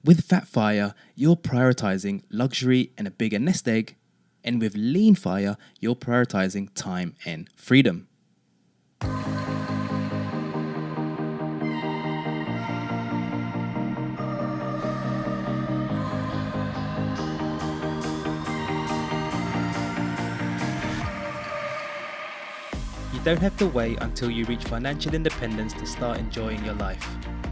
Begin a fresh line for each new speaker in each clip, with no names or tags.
With fat fire, you're prioritizing luxury and a bigger nest egg, and with lean fire, you're prioritizing time and freedom. You don't have to wait until you reach financial independence to start enjoying your life.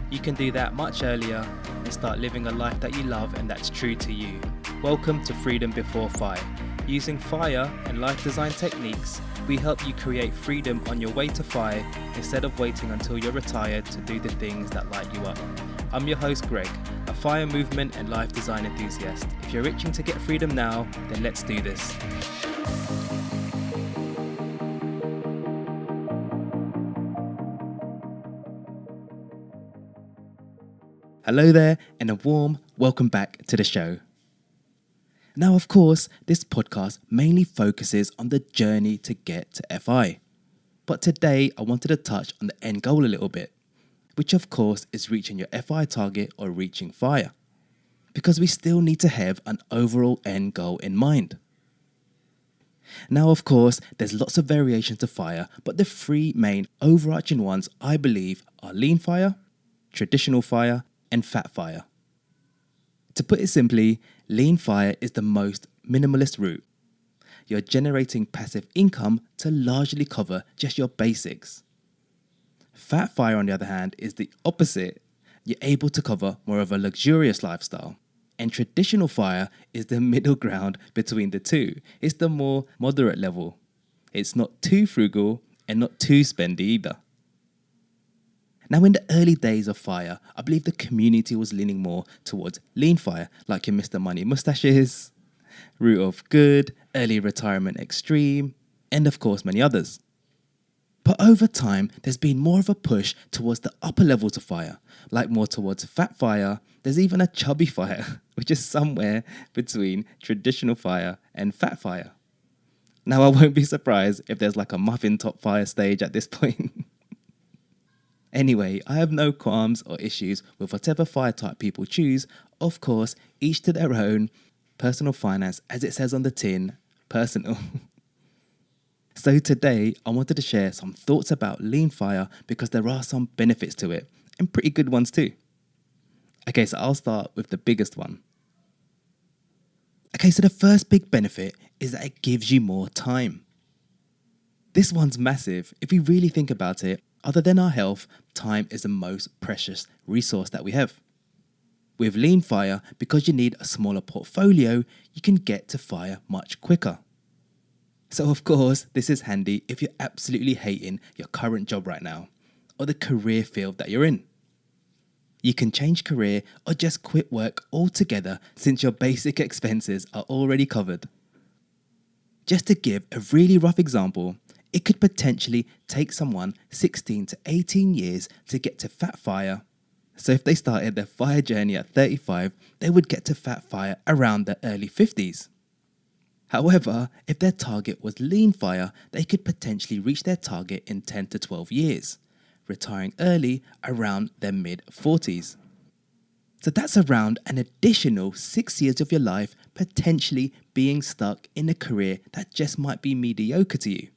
You can do that much earlier and start living a life that you love and that's true to you. Welcome to Freedom Before Fire. Using fire and life design techniques, we help you create freedom on your way to fire instead of waiting until you're retired to do the things that light you up. I'm your host Greg, a fire movement and life design enthusiast. If you're itching to get freedom now, then let's do this. Hello there, and a warm welcome back to the show. Now, of course, this podcast mainly focuses on the journey to get to FI. But today, I wanted to touch on the end goal a little bit, which of course is reaching your FI target or reaching fire. Because we still need to have an overall end goal in mind. Now, of course, there's lots of variations to fire, but the three main overarching ones I believe are lean fire, traditional fire, and fat fire. To put it simply, lean fire is the most minimalist route. You're generating passive income to largely cover just your basics. Fat fire, on the other hand, is the opposite. You're able to cover more of a luxurious lifestyle. And traditional fire is the middle ground between the two. It's the more moderate level. It's not too frugal and not too spendy either. Now, in the early days of fire, I believe the community was leaning more towards lean fire, like your Mr. Money Mustaches, Root of Good, Early Retirement Extreme, and of course many others. But over time, there's been more of a push towards the upper levels of fire, like more towards fat fire. There's even a chubby fire, which is somewhere between traditional fire and fat fire. Now, I won't be surprised if there's like a muffin top fire stage at this point. Anyway, I have no qualms or issues with whatever fire type people choose. Of course, each to their own. Personal finance, as it says on the tin, personal. So today, I wanted to share some thoughts about lean fire because there are some benefits to it, and pretty good ones too. Okay, so I'll start with the biggest one. Okay, so the first big benefit is that it gives you more time. This one's massive. If we really think about it, other than our health, time is the most precious resource that we have. With lean fire, because you need a smaller portfolio, you can get to fire much quicker. So of course, this is handy if you're absolutely hating your current job right now, or the career field that you're in. You can change career or just quit work altogether since your basic expenses are already covered. Just to give a really rough example, it could potentially take someone 16 to 18 years to get to fat fire. So if they started their fire journey at 35, they would get to fat fire around their early 50s. However, if their target was lean fire, they could potentially reach their target in 10 to 12 years, retiring early around their mid-40s. So that's around an additional 6 years of your life potentially being stuck in a career that just might be mediocre to you.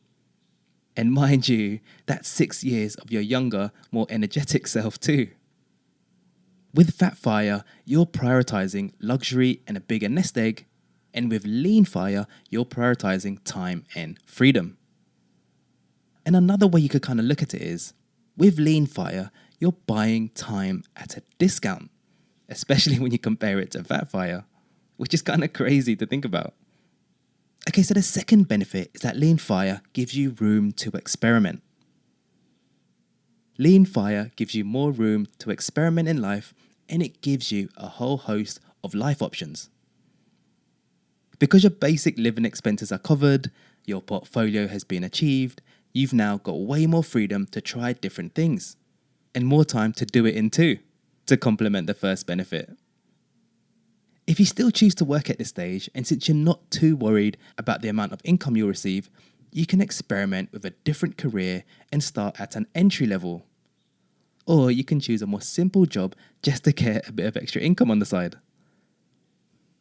And mind you, that's 6 years of your younger, more energetic self too. With fat fire, you're prioritizing luxury and a bigger nest egg. And with lean fire, you're prioritizing time and freedom. And another way you could kind of look at it is, with lean fire, you're buying time at a discount, especially when you compare it to fat fire, which is kind of crazy to think about. Okay, so the second benefit is that lean fire gives you room to experiment. Lean fire gives you more room to experiment in life, and it gives you a whole host of life options. Because your basic living expenses are covered, your portfolio has been achieved, you've now got way more freedom to try different things, and more time to do it in too, to complement the first benefit. If you still choose to work at this stage, and since you're not too worried about the amount of income you'll receive, you can experiment with a different career and start at an entry level. Or you can choose a more simple job just to get a bit of extra income on the side.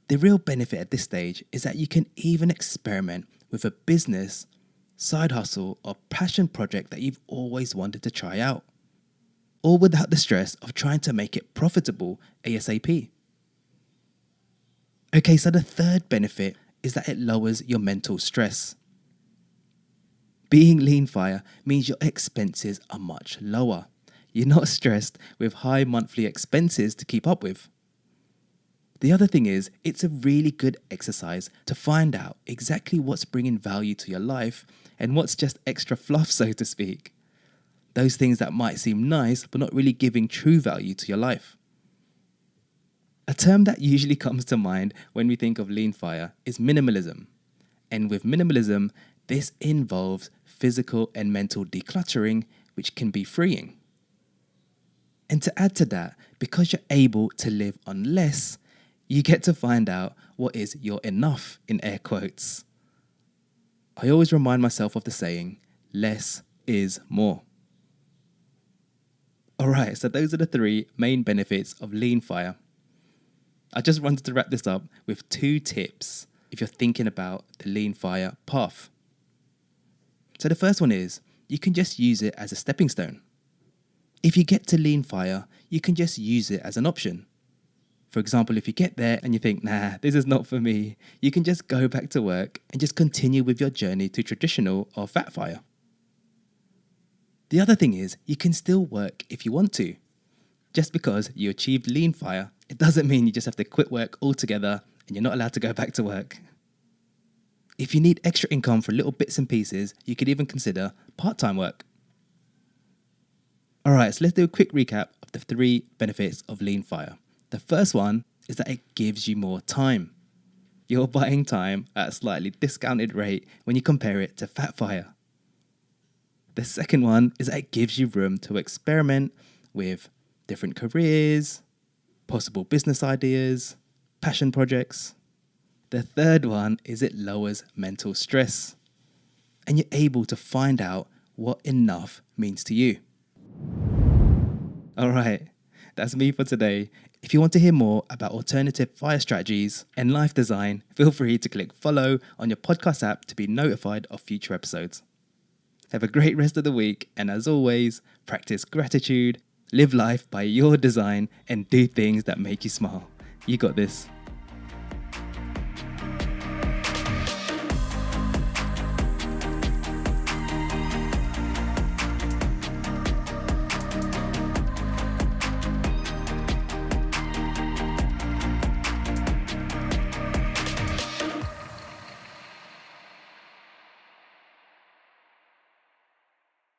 The real benefit at this stage is that you can even experiment with a business, side hustle, or passion project that you've always wanted to try out, all without the stress of trying to make it profitable ASAP. Okay, so the third benefit is that it lowers your mental stress. Being lean fire means your expenses are much lower. You're not stressed with high monthly expenses to keep up with. The other thing is, it's a really good exercise to find out exactly what's bringing value to your life and what's just extra fluff, so to speak. Those things that might seem nice but not really giving true value to your life. A term that usually comes to mind when we think of lean fire is minimalism. And with minimalism, this involves physical and mental decluttering, which can be freeing. And to add to that, because you're able to live on less, you get to find out what is your enough in air quotes. I always remind myself of the saying, less is more. Alright, so those are the 3 main benefits of lean fire. I just wanted to wrap this up with 2 tips if you're thinking about the lean fire path. So the first one is, you can just use it as a stepping stone. If you get to lean fire, you can just use it as an option. For example, if you get there and you think, nah, this is not for me, you can just go back to work and just continue with your journey to traditional or fat fire. The other thing is, you can still work if you want to. Just because you achieved lean fire, it doesn't mean you just have to quit work altogether and you're not allowed to go back to work. If you need extra income for little bits and pieces, you could even consider part-time work. Alright, so let's do a quick recap of the 3 benefits of lean fire. The first one is that it gives you more time. You're buying time at a slightly discounted rate when you compare it to fat fire. The second one is that it gives you room to experiment with different careers, possible business ideas, passion projects. The third one is it lowers mental stress, and you're able to find out what enough means to you. Alright, that's me for today. If you want to hear more about alternative fire strategies and life design, feel free to click follow on your podcast app to be notified of future episodes. Have a great rest of the week, and as always, practice gratitude, live life by your design, and do things that make you smile. You got this.